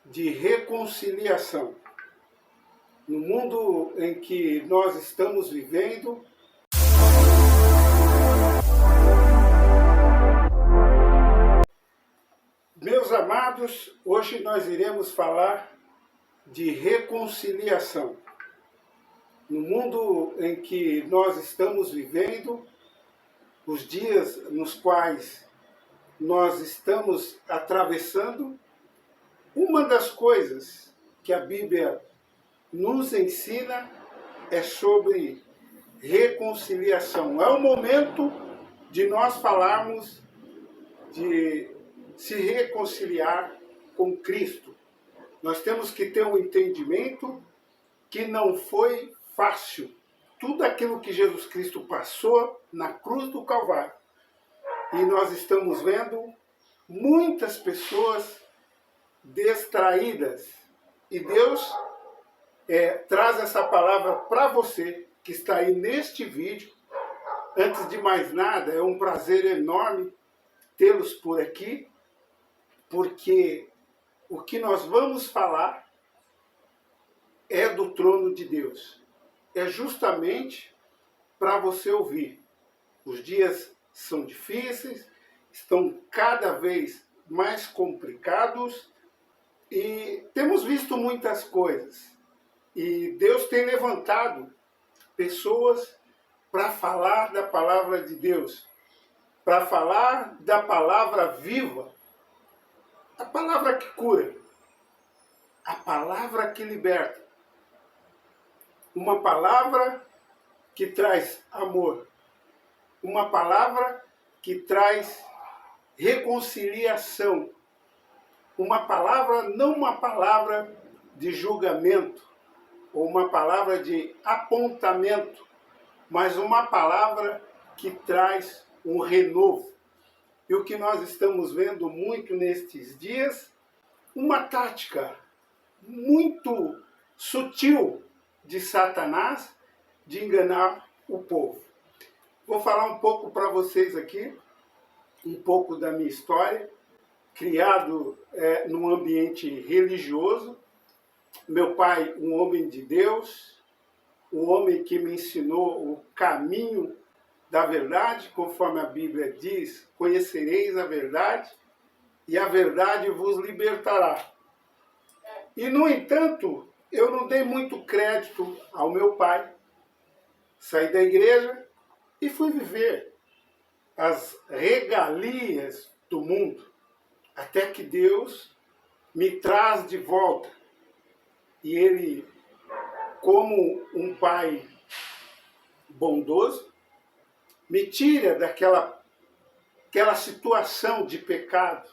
de reconciliação. No mundo em que nós estamos vivendo, meus amados, hoje nós iremos falar de reconciliação. No mundo em que nós estamos vivendo, os dias nos quais nós estamos atravessando, uma das coisas que a Bíblia nos ensina é sobre reconciliação. É o momento de nós falarmos de se reconciliar com Cristo. Nós temos que ter um entendimento que não foi fácil. Tudo aquilo que Jesus Cristo passou na cruz do Calvário. E nós estamos vendo muitas pessoas distraídas. E Deus traz essa palavra para você que está aí neste vídeo. Antes de mais nada, é um prazer enorme tê-los por aqui, porque o que nós vamos falar é do trono de Deus. É justamente para você ouvir. Os dias são difíceis, estão cada vez mais complicados e temos visto muitas coisas. E Deus tem levantado pessoas para falar da palavra de Deus, para falar da palavra viva, a palavra que cura, a palavra que liberta, uma palavra que traz amor, uma palavra que traz reconciliação, uma palavra, não uma palavra de julgamento, ou uma palavra de apontamento, mas uma palavra que traz um renovo. E o que nós estamos vendo muito nestes dias, uma tática muito sutil de Satanás de enganar o povo. Vou falar um pouco para vocês aqui, um pouco da minha história, criado num ambiente religioso. Meu pai, um homem de Deus, um homem que me ensinou o caminho da verdade, conforme a Bíblia diz, conhecereis a verdade e a verdade vos libertará. E, no entanto, eu não dei muito crédito ao meu pai. Saí da igreja e fui viver as regalias do mundo, até que Deus me traz de volta. E Ele, como um pai bondoso, me tira daquela situação de pecado,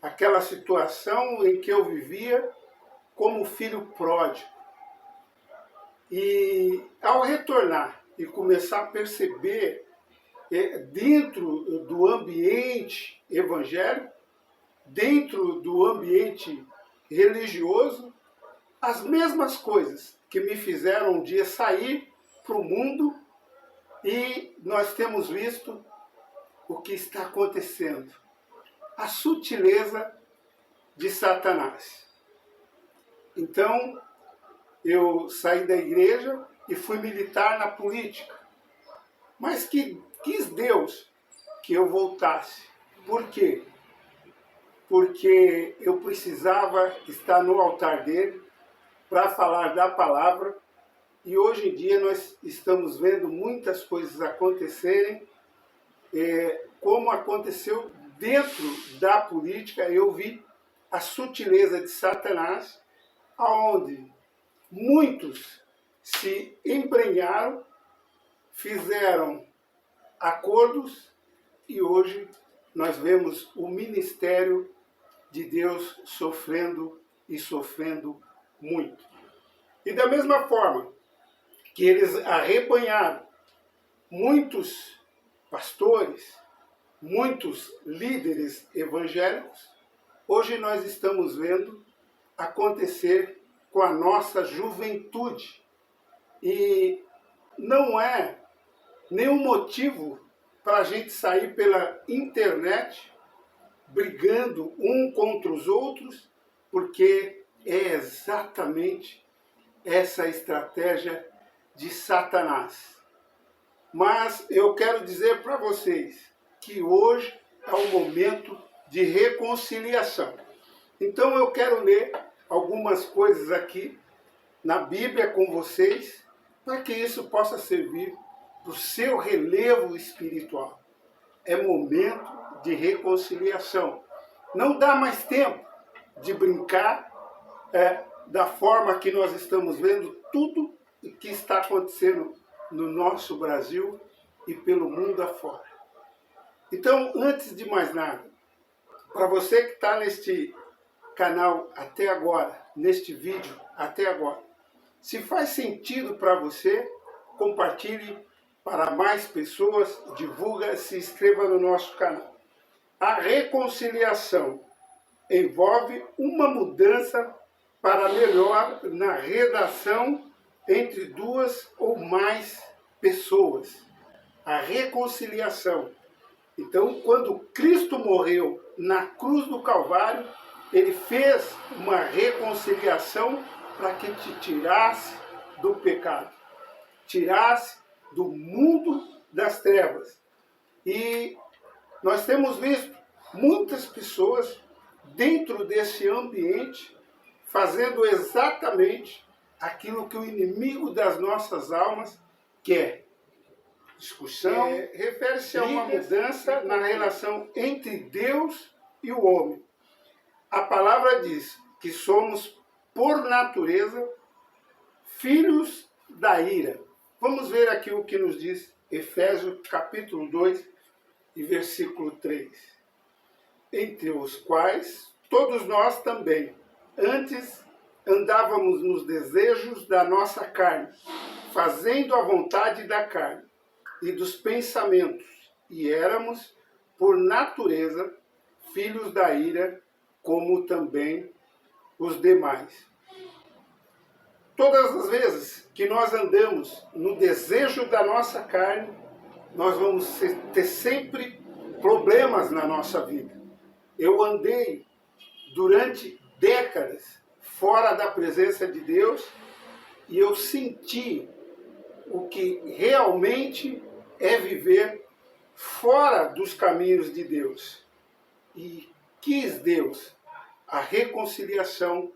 aquela situação em que eu vivia como filho pródigo. E ao retornar e começar a perceber dentro do ambiente evangélico, dentro do ambiente religioso, as mesmas coisas que me fizeram um dia sair para o mundo, e nós temos visto o que está acontecendo. A sutileza de Satanás. Então, eu saí da igreja e fui militar na política. Mas quis Deus que eu voltasse. Por quê? Porque eu precisava estar no altar dele para falar da palavra. E hoje em dia nós estamos vendo muitas coisas acontecerem, como aconteceu dentro da política. Eu vi a sutileza de Satanás, onde muitos se embrenharam, fizeram acordos, e hoje nós vemos o ministério de Deus sofrendo e sofrendo muito. E da mesma forma que eles arrebanharam muitos pastores, muitos líderes evangélicos, hoje nós estamos vendo acontecer com a nossa juventude. E não é nenhum motivo para a gente sair pela internet brigando um contra os outros porque é exatamente essa estratégia de Satanás. Mas eu quero dizer para vocês que hoje é o momento de reconciliação. Então eu quero ler algumas coisas aqui na Bíblia com vocês, para que isso possa servir para o seu relevo espiritual. É momento de reconciliação. Não dá mais tempo de brincar da forma que nós estamos vendo tudo o que está acontecendo no nosso Brasil e pelo mundo afora. Então, antes de mais nada, para você que está neste canal até agora, neste vídeo até agora, se faz sentido para você, compartilhe para mais pessoas, divulga, se inscreva no nosso canal. A reconciliação envolve uma mudança para melhor na relação entre duas ou mais pessoas. A reconciliação. Então, quando Cristo morreu na cruz do Calvário, ele fez uma reconciliação para que te tirasse do pecado, tirasse do mundo das trevas. E nós temos visto muitas pessoas dentro desse ambiente fazendo exatamente aquilo que o inimigo das nossas almas quer. Discussão refere-se a uma mudança na relação entre Deus e o homem. A palavra diz que somos, por natureza, filhos da ira. Vamos ver aqui o que nos diz Efésios capítulo 2 e versículo 3. Entre os quais todos nós também, antes andávamos nos desejos da nossa carne, fazendo a vontade da carne e dos pensamentos, e éramos, por natureza, filhos da ira, como também os demais. Todas as vezes que nós andamos no desejo da nossa carne, nós vamos ter sempre problemas na nossa vida. Eu andei durante décadas fora da presença de Deus e eu senti o que realmente é viver fora dos caminhos de Deus. E quis Deus a reconciliação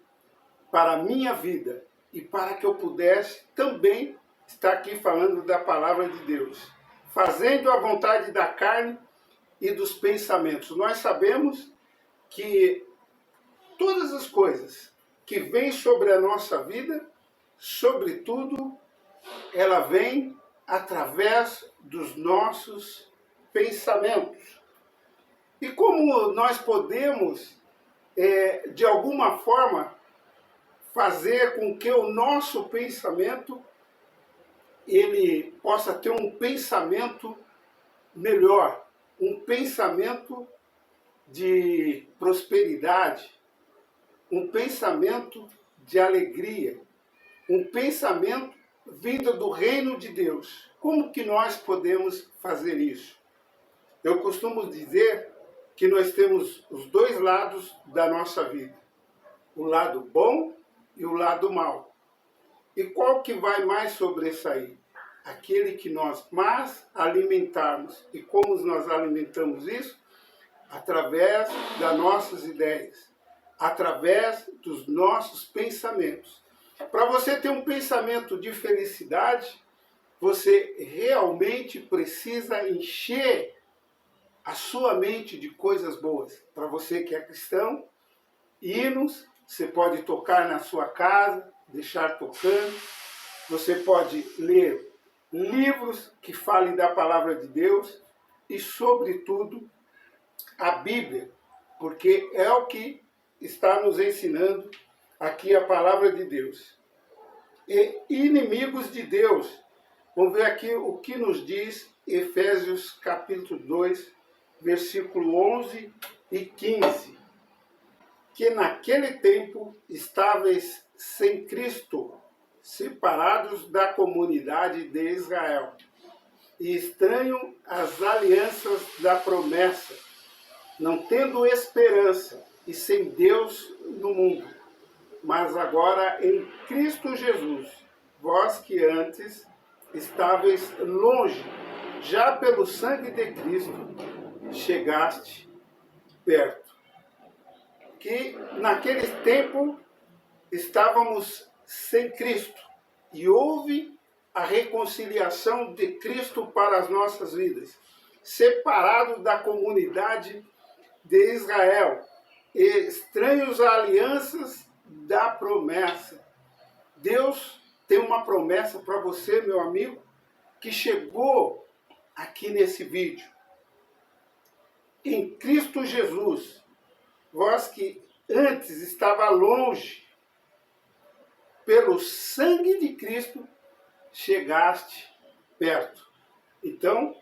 para a minha vida e para que eu pudesse também estar aqui falando da palavra de Deus, fazendo a vontade da carne e dos pensamentos. Nós sabemos que todas as coisas que vêm sobre a nossa vida, sobretudo, ela vem através dos nossos pensamentos. E como nós podemos, de alguma forma, fazer com que o nosso pensamento ele possa ter um pensamento melhor, um pensamento de prosperidade, um pensamento de alegria, um pensamento vindo do reino de Deus. Como que nós podemos fazer isso? Eu costumo dizer que nós temos os dois lados da nossa vida, o lado bom e o lado mal. E qual que vai mais sobressair? Aquele que nós mais alimentarmos. E como nós alimentamos isso? Através das nossas ideias, através dos nossos pensamentos. Para você ter um pensamento de felicidade, você realmente precisa encher a sua mente de coisas boas. Para você que é cristão, hinos, você pode tocar na sua casa, deixar tocando. Você pode ler livros que falem da palavra de Deus e, sobretudo, a Bíblia, porque é o que está nos ensinando aqui a palavra de Deus. E inimigos de Deus. Vamos ver aqui o que nos diz Efésios capítulo 2, versículo 11 e 15. Que naquele tempo estáveis sem Cristo, separados da comunidade de Israel, e estranho às alianças da promessa, não tendo esperança e sem Deus no mundo. Mas agora em Cristo Jesus, vós que antes estáveis longe, já pelo sangue de Cristo chegaste perto. Que naquele tempo estávamos sem Cristo e houve a reconciliação de Cristo para as nossas vidas, separado da comunidade de Israel, e estranhos a alianças da promessa. Deus tem uma promessa para você, meu amigo, que chegou aqui nesse vídeo. Em Cristo Jesus, vós que antes estava longe, pelo sangue de Cristo chegaste perto. Então,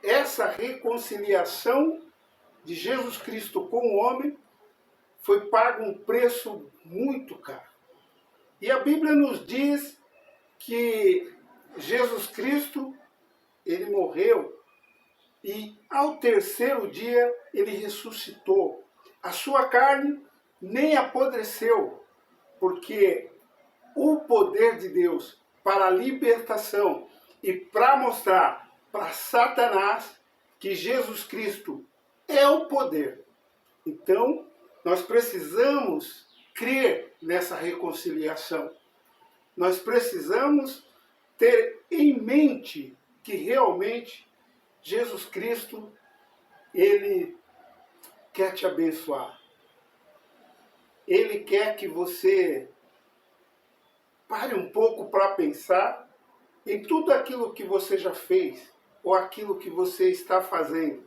essa reconciliação de Jesus Cristo com o homem foi pago um preço muito caro. E a Bíblia nos diz que Jesus Cristo, ele morreu e ao terceiro dia ele ressuscitou. A sua carne nem apodreceu, porque o poder de Deus para a libertação e para mostrar para Satanás que Jesus Cristo é o poder. Então, nós precisamos crer nessa reconciliação. Nós precisamos ter em mente que realmente Jesus Cristo, ele quer te abençoar. Ele quer que você pare um pouco para pensar em tudo aquilo que você já fez ou aquilo que você está fazendo.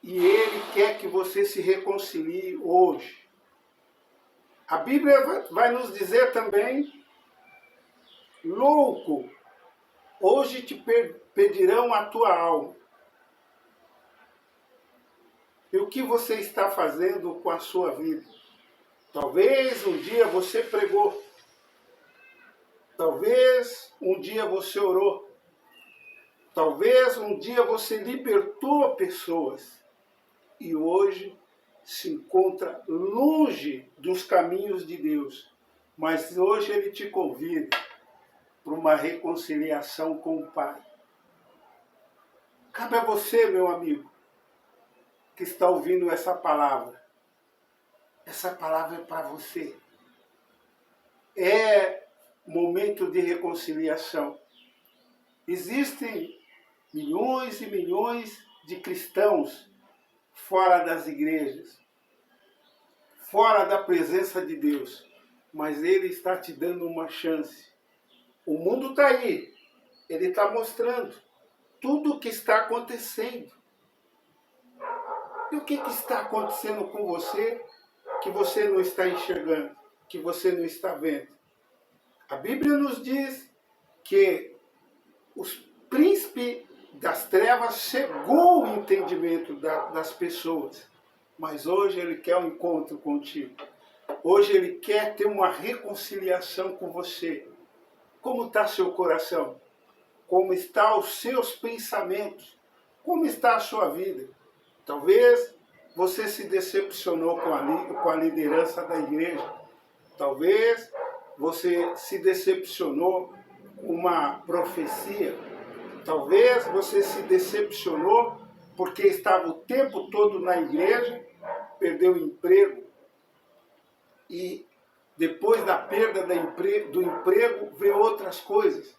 E ele quer que você se reconcilie hoje. A Bíblia vai nos dizer também, louco, hoje te pedirão a tua alma. E o que você está fazendo com a sua vida? Talvez um dia você pregou. Talvez um dia você orou. Talvez um dia você libertou pessoas. E hoje se encontra longe dos caminhos de Deus. Mas hoje ele te convida para uma reconciliação com o Pai. Cabe a você, meu amigo, que está ouvindo essa palavra. Essa palavra é para você. É momento de reconciliação. Existem milhões e milhões de cristãos fora das igrejas, fora da presença de Deus, mas ele está te dando uma chance. O mundo está aí, ele está mostrando tudo o que está acontecendo. E o que está acontecendo com você que você não está enxergando, que você não está vendo? A Bíblia nos diz que os príncipes das trevas cegou o entendimento das pessoas. Mas hoje ele quer um encontro contigo. Hoje ele quer ter uma reconciliação com você. Como está seu coração? Como estão os seus pensamentos? Como está a sua vida? Talvez você se decepcionou com a liderança da igreja. Talvez você se decepcionou com uma profecia. Talvez você se decepcionou porque estava o tempo todo na igreja, perdeu o emprego e depois da perda do emprego veio outras coisas.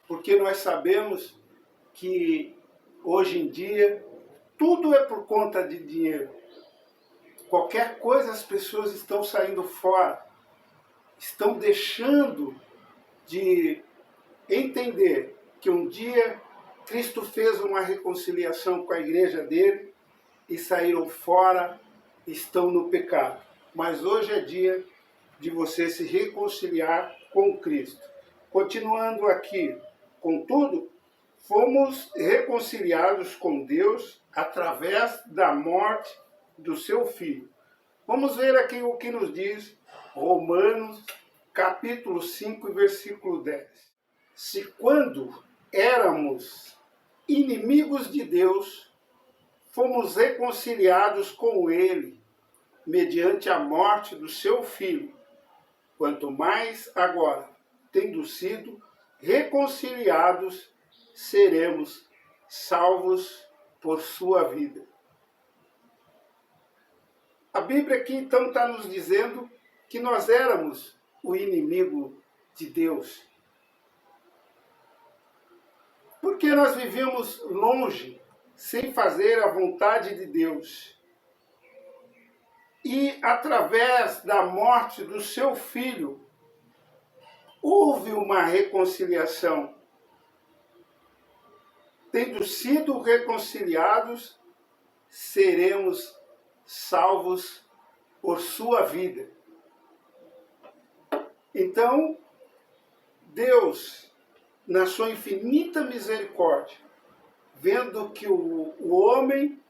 Porque nós sabemos que hoje em dia tudo é por conta de dinheiro. Qualquer coisa as pessoas estão saindo fora, estão deixando de entender que um dia Cristo fez uma reconciliação com a igreja dele e saíram fora, estão no pecado. Mas hoje é dia de você se reconciliar com Cristo. Continuando aqui, contudo, fomos reconciliados com Deus através da morte do seu Filho. Vamos ver aqui o que nos diz Romanos, capítulo 5, versículo 10. Se quando éramos inimigos de Deus, fomos reconciliados com Ele mediante a morte do seu Filho, quanto mais agora, tendo sido reconciliados, seremos salvos por sua vida. A Bíblia aqui então está nos dizendo que nós éramos o inimigo de Deus. Porque nós vivíamos longe, sem fazer a vontade de Deus. E através da morte do seu Filho, houve uma reconciliação. Tendo sido reconciliados, seremos salvos por sua vida. Então, Deus, na sua infinita misericórdia, vendo que o homem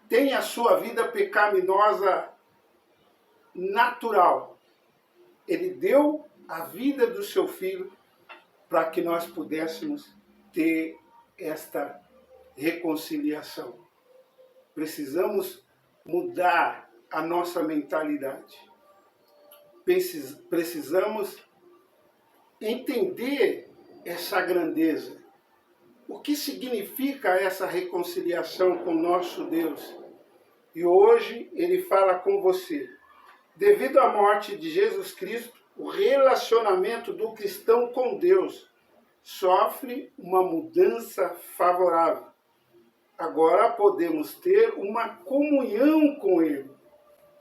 tem a sua vida pecaminosa natural, ele deu a vida do seu Filho para que nós pudéssemos ter esta reconciliação. Precisamos mudar a nossa mentalidade. Precisamos entender essa grandeza. O que significa essa reconciliação com nosso Deus? E hoje ele fala com você. Devido à morte de Jesus Cristo, o relacionamento do cristão com Deus sofre uma mudança favorável. Agora podemos ter uma comunhão com Ele.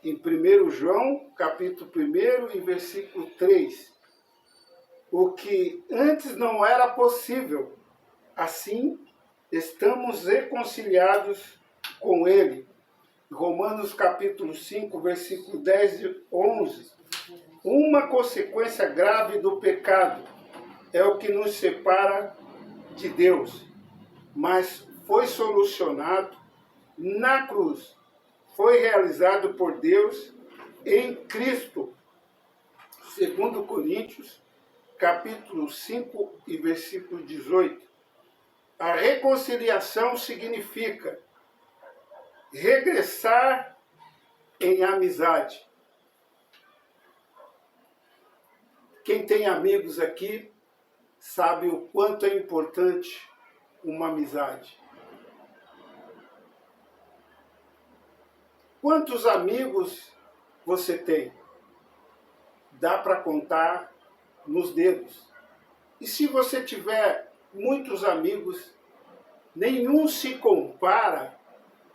Em 1 João, capítulo 1 e versículo 3. O que antes não era possível. Assim, estamos reconciliados com Ele. Romanos capítulo 5, versículo 10 e 11. Uma consequência grave do pecado é o que nos separa de Deus, mas foi solucionado na cruz. Foi realizado por Deus em Cristo. 2 Coríntios, capítulo 5 e versículo 18. A reconciliação significa regressar em amizade. Quem tem amigos aqui sabe o quanto é importante uma amizade. Quantos amigos você tem? Dá para contar nos dedos. E se você tiver muitos amigos, nenhum se compara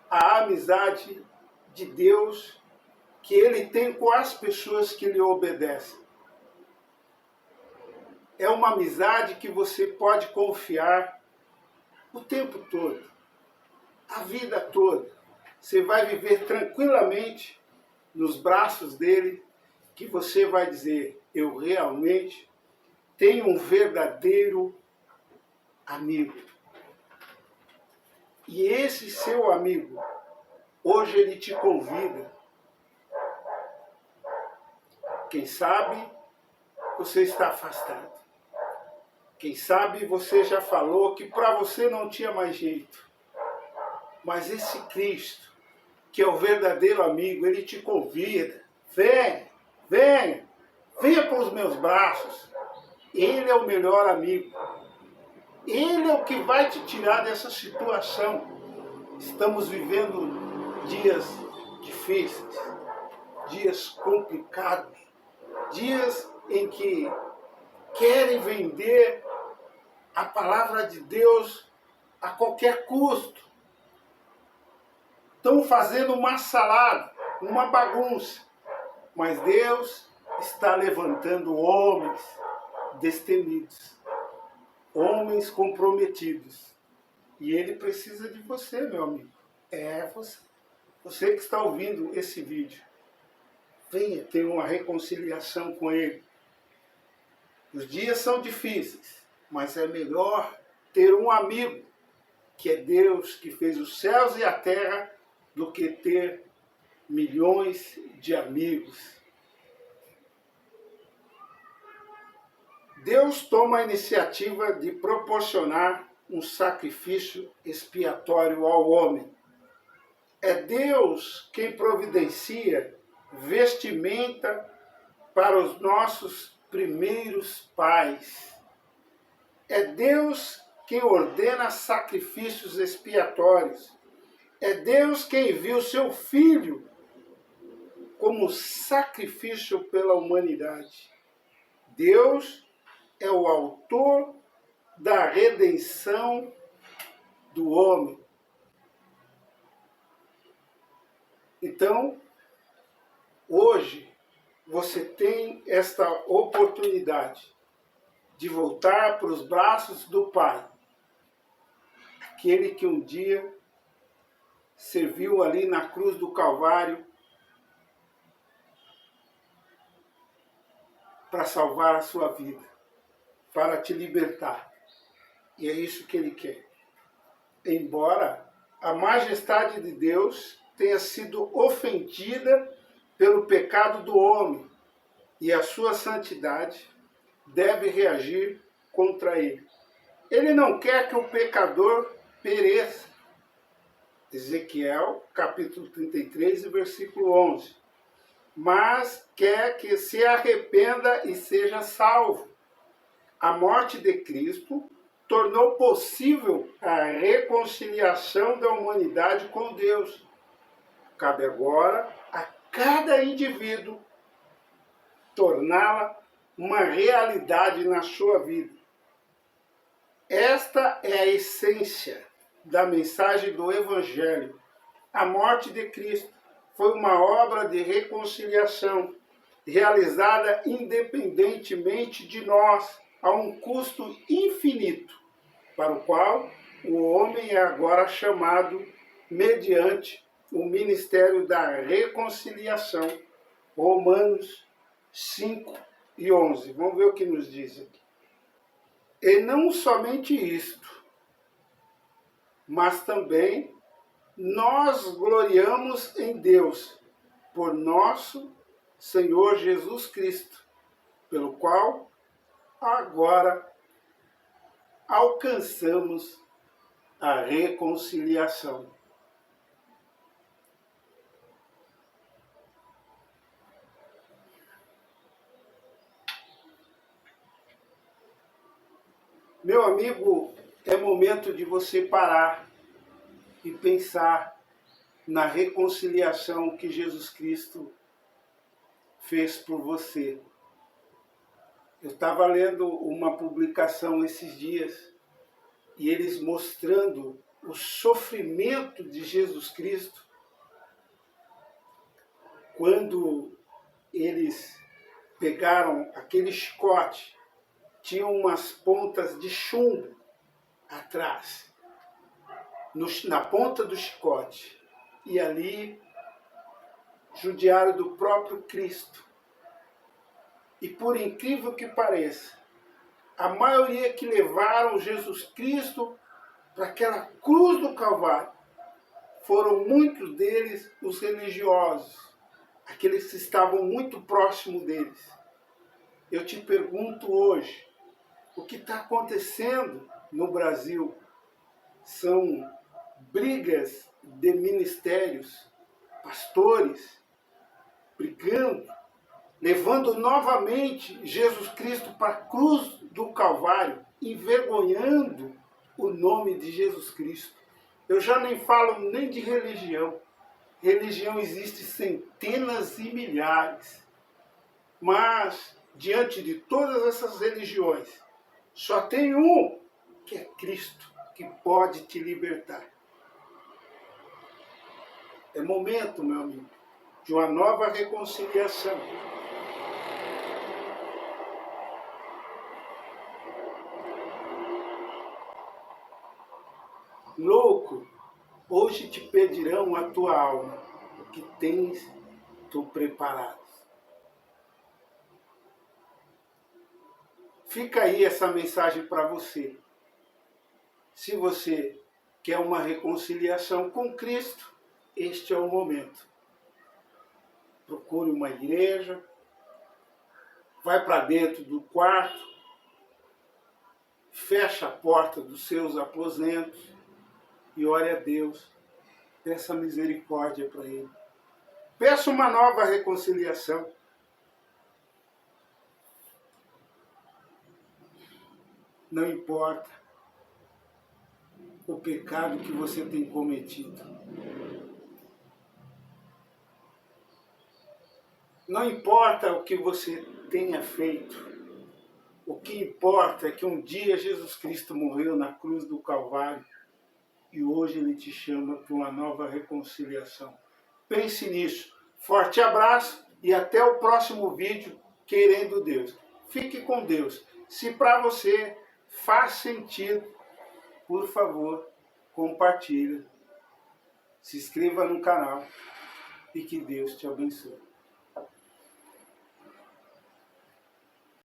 à amizade de Deus que Ele tem com as pessoas que lhe obedecem. É uma amizade que você pode confiar o tempo todo, a vida toda. Você vai viver tranquilamente nos braços dele, que você vai dizer, eu realmente tenho um verdadeiro amigo. E esse seu amigo, hoje ele te convida. Quem sabe você está afastado. Quem sabe você já falou que para você não tinha mais jeito. Mas esse Cristo, que é o verdadeiro amigo, ele te convida. Venha, venha, venha para os meus braços. Ele é o melhor amigo. Ele é o que vai te tirar dessa situação. Estamos vivendo dias difíceis, dias complicados, dias em que querem vender a palavra de Deus a qualquer custo. Estão fazendo uma salada, uma bagunça. Mas Deus está levantando homens destemidos, homens comprometidos. E Ele precisa de você, meu amigo. É você. Você que está ouvindo esse vídeo. Venha ter uma reconciliação com Ele. Os dias são difíceis, mas é melhor ter um amigo, que é Deus, que fez os céus e a terra, do que ter milhões de amigos. Deus toma a iniciativa de proporcionar um sacrifício expiatório ao homem. É Deus quem providencia vestimenta para os nossos primeiros pais. É Deus quem ordena sacrifícios expiatórios. É Deus quem envia o seu Filho como sacrifício pela humanidade. Deus é o autor da redenção do homem. Então, hoje, você tem esta oportunidade de voltar para os braços do Pai, aquele que um dia serviu ali na cruz do Calvário para salvar a sua vida, para te libertar. E é isso que Ele quer. Embora a majestade de Deus tenha sido ofendida pelo pecado do homem, e a sua santidade deve reagir contra ele. Ele não quer que o pecador pereça. Ezequiel, capítulo 33, versículo 11. Mas quer que se arrependa e seja salvo. A morte de Cristo tornou possível a reconciliação da humanidade com Deus. Cabe agora a cada indivíduo torná-la uma realidade na sua vida. Esta é a essência da mensagem do Evangelho. A morte de Cristo foi uma obra de reconciliação, realizada independentemente de nós, a um custo infinito, para o qual o homem é agora chamado mediante o ministério da reconciliação. Romanos 5:11. Vamos ver o que nos diz aqui. E não somente isto, mas também nós gloriamos em Deus por nosso Senhor Jesus Cristo, pelo qual agora alcançamos a reconciliação. Meu amigo, é momento de você parar e pensar na reconciliação que Jesus Cristo fez por você. Eu estava lendo uma publicação esses dias e eles mostrando o sofrimento de Jesus Cristo quando eles pegaram aquele chicote. Tinha umas pontas de chumbo atrás, na ponta do chicote. E ali judiaram do próprio Cristo. E por incrível que pareça, a maioria que levaram Jesus Cristo para aquela cruz do Calvário foram muitos deles os religiosos, aqueles que estavam muito próximos deles. Eu te pergunto hoje, o que está acontecendo no Brasil são brigas de ministérios, pastores, brigando, levando novamente Jesus Cristo para a cruz do Calvário, envergonhando o nome de Jesus Cristo. Eu já nem falo nem de religião. Religião existe centenas e milhares. Mas, diante de todas essas religiões, só tem um, que é Cristo, que pode te libertar. É momento, meu amigo, de uma nova reconciliação. Louco, hoje te pedirão a tua alma, o que tens tu preparado. Fica aí essa mensagem para você. Se você quer uma reconciliação com Cristo, este é o momento. Procure uma igreja, vai para dentro do quarto, fecha a porta dos seus aposentos e ore a Deus Peça misericórdia para Ele. Peça uma nova reconciliação. Não importa o pecado que você tem cometido. Não importa o que você tenha feito. O que importa é que um dia Jesus Cristo morreu na cruz do Calvário e hoje Ele te chama para uma nova reconciliação. Pense nisso. Forte abraço e até o próximo vídeo, querendo Deus. Fique com Deus. Se para você faz sentido, por favor, compartilhe. Se inscreva no canal e que Deus te abençoe.